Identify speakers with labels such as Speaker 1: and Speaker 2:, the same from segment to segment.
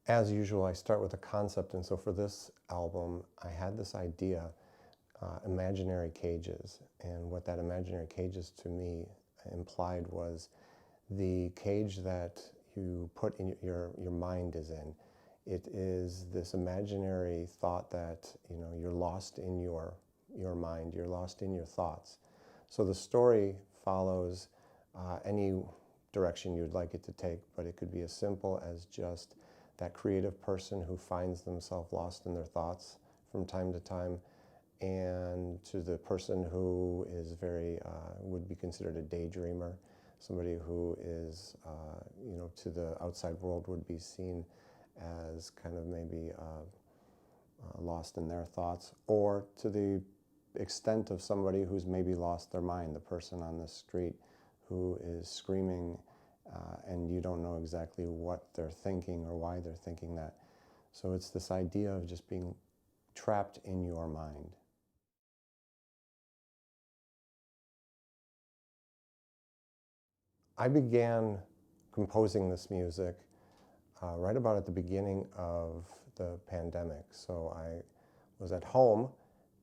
Speaker 1: As usual, I start with a concept, and so for this album, I had this idea, imaginary cages, and what that imaginary cages to me implied was the cage that you put in your mind is in. It is this imaginary thought that, you know, you're lost in your mind, you're lost in your thoughts. So the story follows any direction you'd like it to take, but it could be as simple as just that creative person who finds themselves lost in their thoughts from time to time, and to the person who is very, would be considered a daydreamer, somebody who is, you know, to the outside world would be seen as kind of maybe lost in their thoughts, or to the extent of somebody who's maybe lost their mind, the person on the street who is screaming and you don't know exactly what they're thinking or why they're thinking that. So it's this idea of just being trapped in your mind. I began composing this music right about at the beginning of the pandemic. So I was at home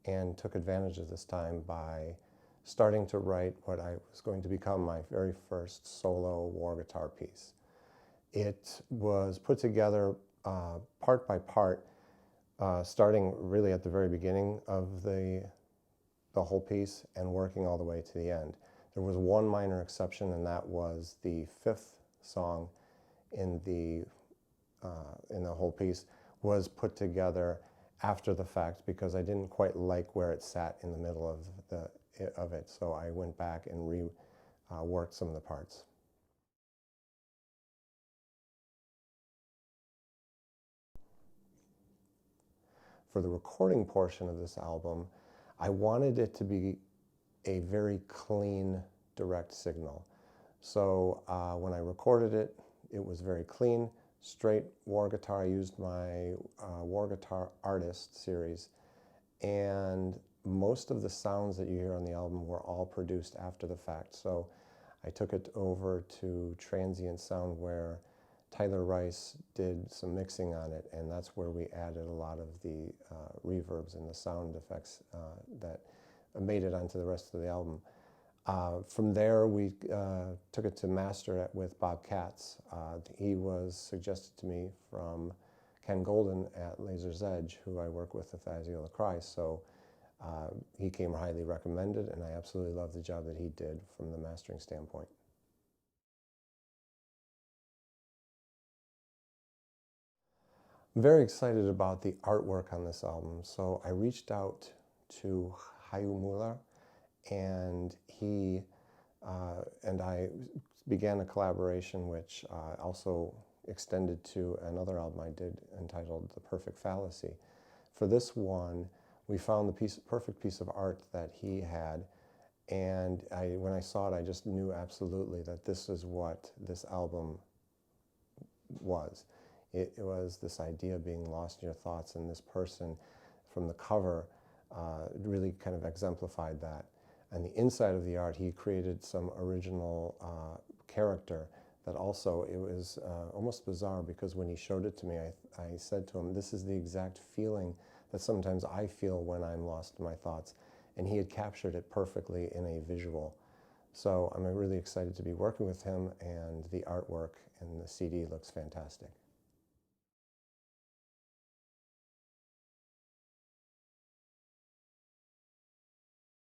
Speaker 1: and took advantage of this time by starting to write what I was going to become my very first solo war guitar piece. It was put together part by part, starting really at the very beginning of the whole piece and working all the way to the end. There was one minor exception, and that was the fifth song in the whole piece was put together after the fact because I didn't quite like where it sat in the middle of it. So I went back and reworked some of the parts. For the recording portion of this album, I wanted it to be a very clean, direct signal. So when I recorded it, it was very clean, straight war guitar. I used my War Guitar Artist series, and most of the sounds that you hear on the album were all produced after the fact. So I took it over to Transient Sound, where Tyler Rice did some mixing on it, and that's where we added a lot of the reverbs and the sound effects that made it onto the rest of the album. From there, we took it to master with Bob Katz. He was suggested to me from Ken Golden at Laser's Edge, who I work with Asio Christ. So he came highly recommended, and I absolutely love the job that he did from the mastering standpoint. I'm very excited about the artwork on this album. So I reached out to Hajo Müller, and he and I began a collaboration which also extended to another album I did entitled The Perfect Fallacy. For this one, we found the perfect piece of art that he had, and when I saw it, I just knew absolutely that this is what this album was. It was this idea of being lost in your thoughts, and this person from the cover really kind of exemplified that. And the inside of the art, he created some original character that also, it was almost bizarre because when he showed it to me, I said to him, this is the exact feeling that sometimes I feel when I'm lost in my thoughts. And he had captured it perfectly in a visual. So I'm really excited to be working with him, and the artwork and the CD looks fantastic.